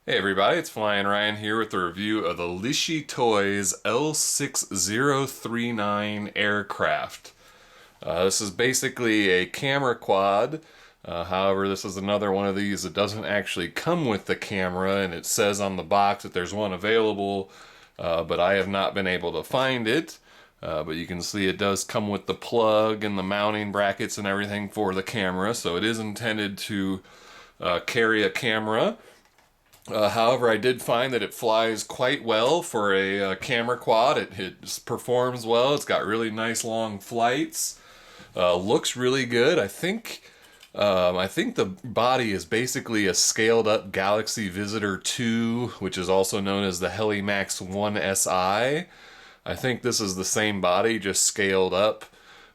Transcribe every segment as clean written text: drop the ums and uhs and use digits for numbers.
Hey everybody, it's Flyin Ryan here with a review of the Lishi Toys L6039 aircraft. This is basically a camera quad. However, this is another one of these that doesn't actually come with the camera, and it says on the box that there's one available, but I have not been able to find it. But you can see it does come with the plug and the mounting brackets and everything for the camera, so it is intended to carry a camera. However, I did find that it flies quite well for a camera quad. It performs well. It's got really nice long flights. Looks really good. I think the body is basically a scaled up Galaxy Visitor 2, which is also known as the Helimax 1SI. I think this is the same body, just scaled up.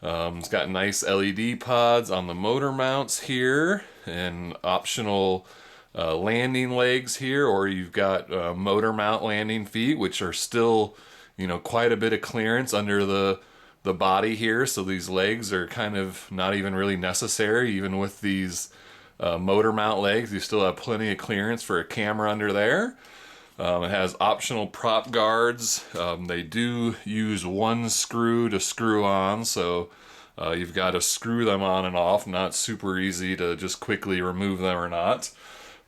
It's got nice LED pods on the motor mounts here and optional landing legs here, or you've got motor mount landing feet, which are still, quite a bit of clearance under the body here. So these legs are kind of not even really necessary, even with these motor mount legs. You still have plenty of clearance for a camera under there. It has optional prop guards. They do use one screw to screw on, so you've got to screw them on and off. Not super easy to just quickly remove them or not.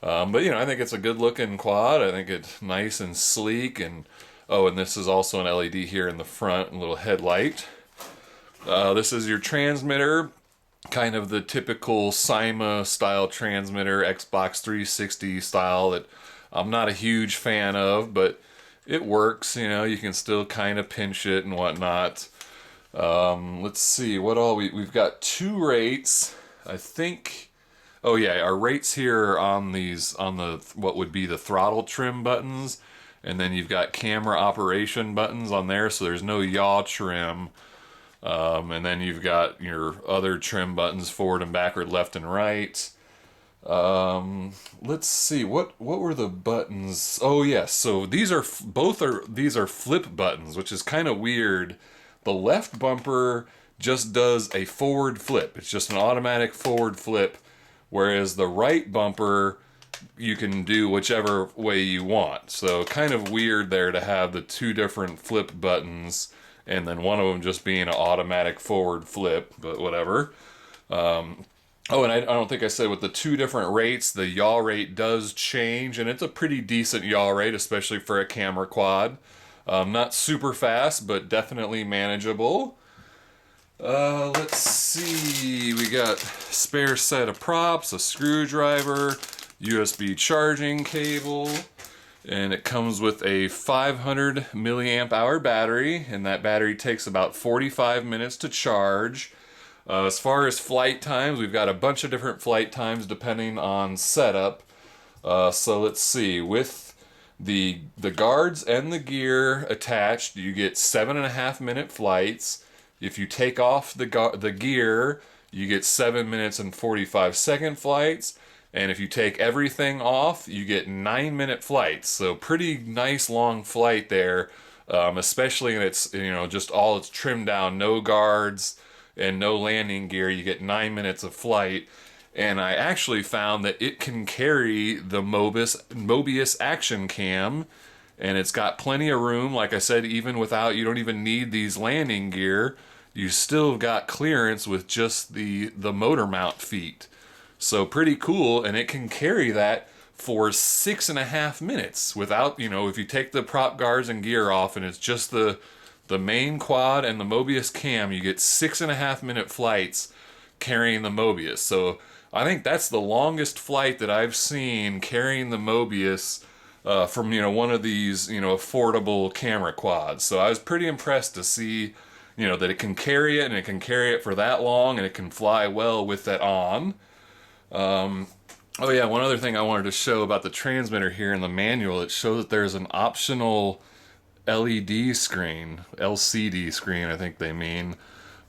But I think it's a good looking quad. I think it's nice and sleek. And oh, and this is also an LED here in the front, a little headlight. This is your transmitter, kind of the typical Cyma style transmitter, Xbox 360 style that I'm not a huge fan of, but it works. You can still kind of pinch it and whatnot. Let's see what all we've got two rates. I think. Oh yeah, our rates here are on the what would be the throttle trim buttons, and then you've got camera operation buttons on there. So there's no yaw trim, and then you've got your other trim buttons forward and backward, left and right. Let's see what were the buttons. Oh yes, so these are flip buttons, which is kind of weird. The left bumper just does a forward flip. It's just an automatic forward flip, whereas the right bumper you can do whichever way you want. So kind of weird there to have the two different flip buttons and then one of them just being an automatic forward flip, but whatever. Oh, and I don't think I said with the two different rates, the yaw rate does change, and it's a pretty decent yaw rate, especially for a camera quad. Not super fast, but definitely manageable. Let's see. We got spare set of props, a screwdriver, USB charging cable, and it comes with a 500 milliamp hour battery, and that battery takes about 45 minutes to charge. As far as flight times, we've got a bunch of different flight times depending on setup. So let's see. With the guards and the gear attached, you get 7.5 minute flights. If you take off the gear, you get 7 minutes and 45 second flights. And if you take everything off, you get 9 minute flights. So pretty nice long flight there, especially in its just all it's trimmed down, no guards and no landing gear. You get 9 minutes of flight. And I actually found that it can carry the Mobius Action Cam, and it's got plenty of room. Like I said, even without, you don't even need these landing gear. You still got clearance with just the motor mount feet. So pretty cool, and it can carry that for 6.5 minutes without, if you take the prop guards and gear off and it's just the main quad and the Mobius cam, you get 6.5 minute flights carrying the Mobius. So I think that's the longest flight that I've seen carrying the Mobius from one of these affordable camera quads. So I was pretty impressed to see that it can carry it, and it can carry it for that long, and it can fly well with that on. Oh yeah, one other thing I wanted to show about the transmitter here in the manual, it shows that there's an optional LED screen, LCD screen, I think they mean.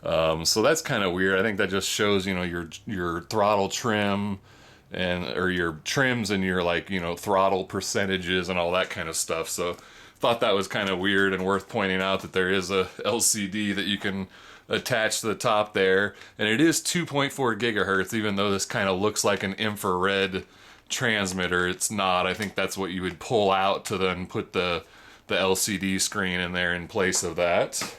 So that's kind of weird. I think that just shows, your throttle trim or your trims and your throttle percentages and all that kind of stuff. So thought that was kind of weird and worth pointing out that there is a LCD that you can attach to the top there, and it is 2.4 gigahertz, even though this kind of looks like an infrared transmitter. It's not. I think that's what you would pull out to then put the LCD screen in there in place of that.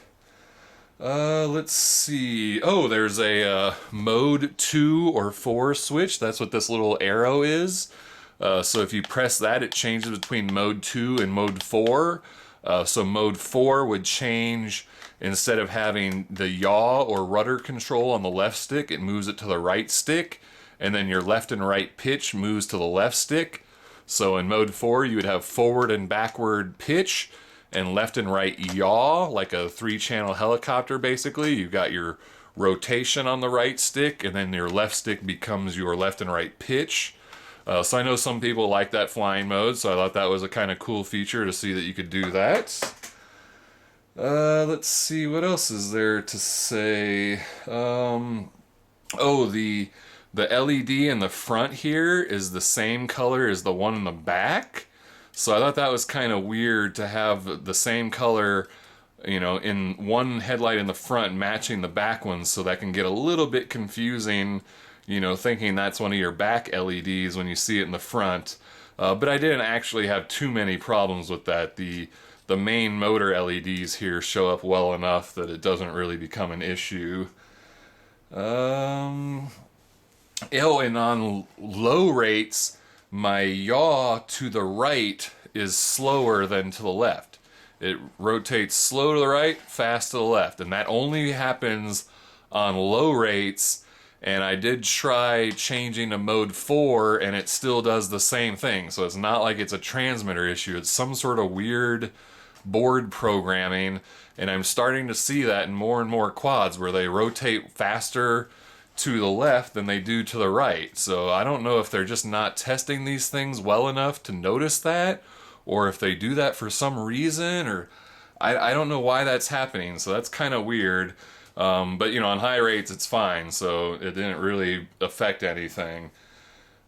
Let's see. Oh, there's a mode 2 or 4 switch. That's what this little arrow is. So if you press that, it changes between mode 2 and mode 4. So mode 4 would change, instead of having the yaw or rudder control on the left stick, it moves it to the right stick, and then your left and right pitch moves to the left stick. So in mode 4, you would have forward and backward pitch, and left and right yaw, like a 3-channel helicopter basically. You've got your rotation on the right stick, and then your left stick becomes your left and right pitch. So I know some people like that flying mode, so I thought that was a kind of cool feature to see that you could do that. Let's see, what else is there to say? Oh, the LED in the front here is the same color as the one in the back. So I thought that was kind of weird to have the same color, you know, in one headlight in the front matching the back one, so that can get a little bit confusing, you know, thinking that's one of your back LEDs when you see it in the front. But I didn't actually have too many problems with that. The main motor LEDs here show up well enough that it doesn't really become an issue. Oh, and on low rates, my yaw to the right is slower than to the left. It rotates slow to the right, fast to the left, and that only happens on low rates. And I did try changing to mode 4, and it still does the same thing. So it's not like it's a transmitter issue. It's some sort of weird board programming, and I'm starting to see that in more and more quads where they rotate faster to the left than they do to the right. So I don't know if they're just not testing these things well enough to notice that, or if they do that for some reason, or I don't know why that's happening. So that's kind of weird. But you know, on high rates it's fine, so it didn't really affect anything.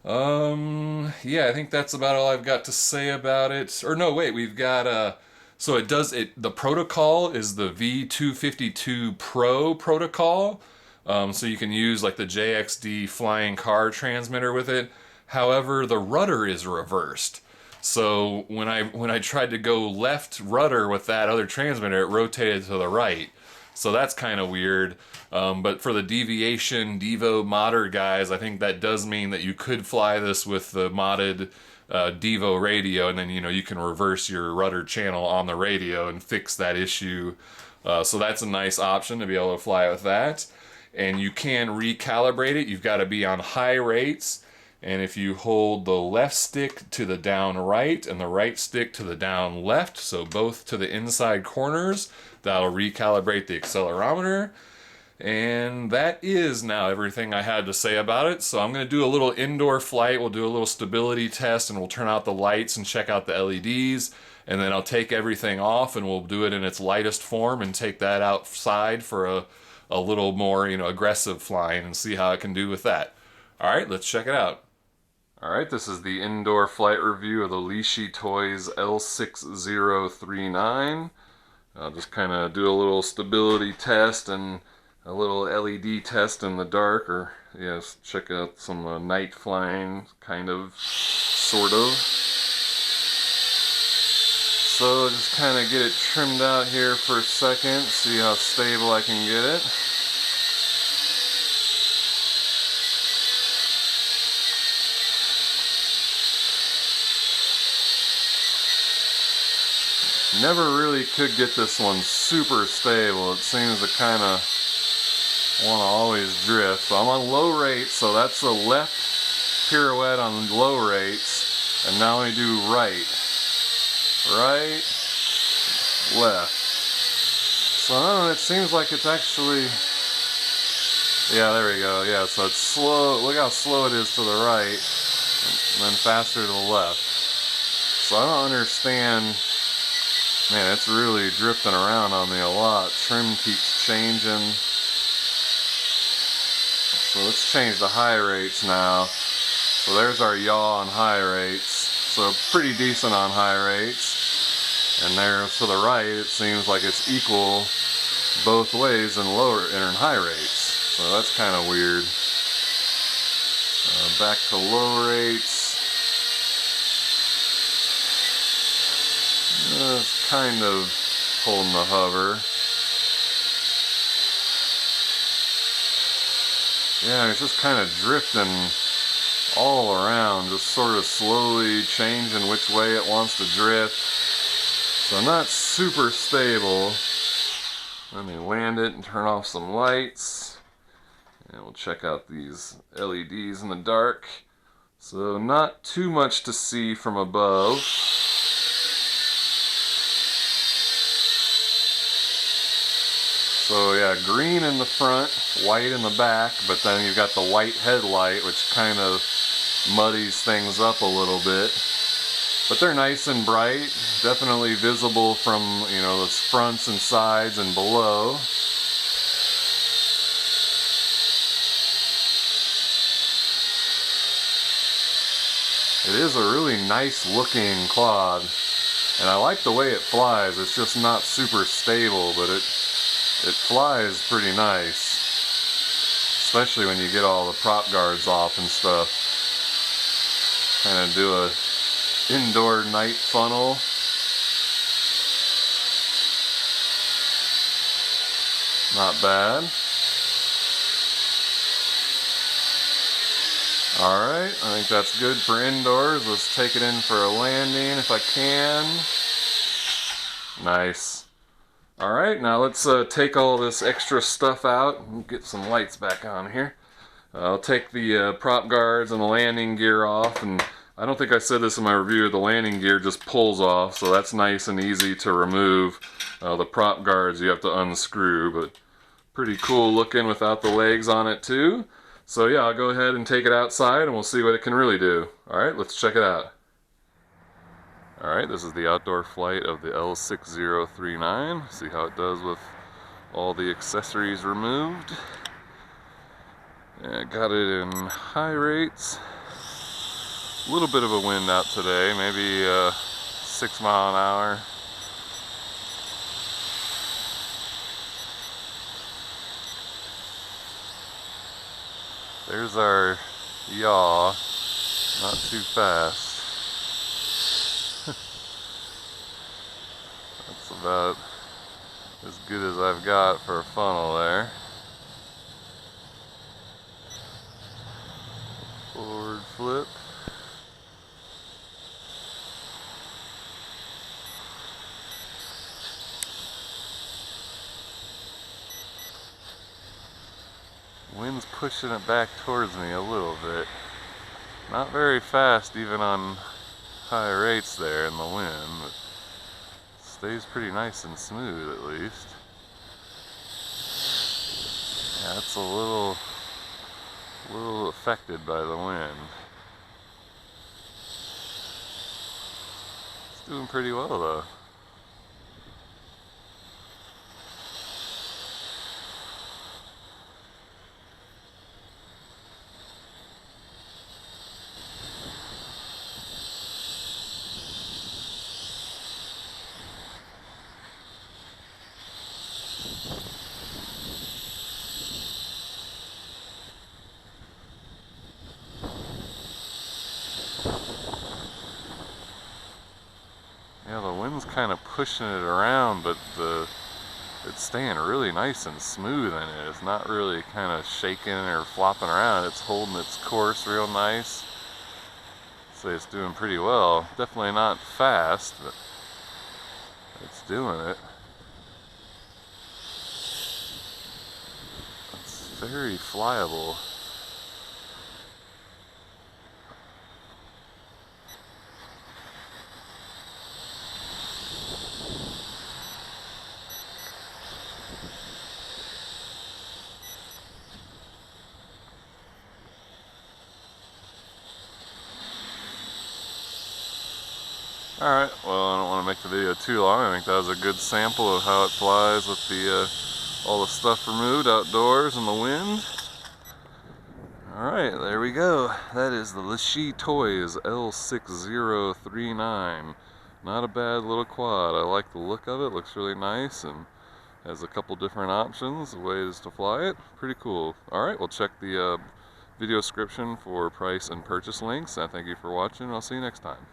Yeah, I think that's about all I've got to say about it. Or no, wait, we've got so it does it. The protocol is the V252 Pro protocol. So you can use like the JXD flying car transmitter with it. However, the rudder is reversed. So when I tried to go left rudder with that other transmitter, it rotated to the right. So that's kind of weird. But for the deviation Devo modder guys, I think that does mean that you could fly this with the modded Devo radio, and then, you know, you can reverse your rudder channel on the radio and fix that issue. So that's a nice option to be able to fly with that. And you can recalibrate it. You've got to be on high rates. And if you hold the left stick to the down right and the right stick to the down left, so both to the inside corners, that'll recalibrate the accelerometer. And that is now everything I had to say about it. So I'm going to do a little indoor flight. We'll do a little stability test, and we'll turn out the lights and check out the LEDs. And then I'll take everything off, and we'll do it in its lightest form and take that outside for a little more, you know, aggressive flying and see how it can do with that. All right, let's check it out. All right, this is the indoor flight review of the Lishi Toys L6039. I'll just kind of do a little stability test and a little LED test in the dark, or yes, check out some night flying, kind of, sort of. So just kind of get it trimmed out here for a second, see how stable I can get it. Never really could get this one super stable. It seems to kind of want to always drift. So I'm on low rates, so that's a left pirouette on low rates. And now I do right, left. So I don't know, it seems like it's actually, yeah, there we go. Yeah, so it's slow. Look how slow it is to the right, and then faster to the left. So I don't understand. Man, it's really drifting around on me a lot. Trim keeps changing. So let's change the high rates now. So there's our yaw on high rates. So pretty decent on high rates. And there to the right, it seems like it's equal both ways in lower and in high rates. So that's kind of weird. Back to low rates. kind of holding the hover. Yeah, it's just kind of drifting all around, just sort of slowly changing which way it wants to drift. So not super stable. Let me land it and turn off some lights. And we'll check out these LEDs in the dark. So not too much to see from above. So yeah, green in the front, white in the back, but then you've got the white headlight, which kind of muddies things up a little bit. But they're nice and bright, definitely visible from, you know, the fronts and sides and below. It is a really nice looking quad, and I like the way it flies. It's just not super stable, but it flies pretty nice, especially when you get all the prop guards off and stuff. Kind of do a indoor night funnel. Not bad. Alright, I think that's good for indoors. Let's take it in for a landing if I can. Nice. Alright, now let's take all this extra stuff out and get some lights back on here. I'll take the prop guards and the landing gear off, and I don't think I said this in my review, the landing gear just pulls off, so that's nice and easy to remove. The prop guards you have to unscrew, but pretty cool looking without the legs on it too. So yeah, I'll go ahead and take it outside and we'll see what it can really do. Alright, let's check it out. Alright, this is the outdoor flight of the L6039. See how it does with all the accessories removed. Yeah, got it in high rates. A little bit of a wind out today, maybe 6 mile an hour. There's our yaw, not too fast. That's about as good as I've got for a funnel there. Forward flip. Wind's pushing it back towards me a little bit. Not very fast even on high rates there in the wind, but stays pretty nice and smooth at least. Yeah, it's a little affected by the wind. It's doing pretty well though. Yeah, the wind's kind of pushing it around, but it's staying really nice and smooth in it. It's not really kind of shaking or flopping around. It's holding its course real nice. So it's doing pretty well. Definitely not fast, but it's doing it. It's very flyable. Alright, well, I don't want to make the video too long. I think that was a good sample of how it flies with the all the stuff removed outdoors in the wind. Alright, there we go. That is the Lishi Toys L6039. Not a bad little quad. I like the look of it. Looks really nice and has a couple different options, ways to fly it. Pretty cool. Alright, we'll check the video description for price and purchase links. I thank you for watching. I'll see you next time.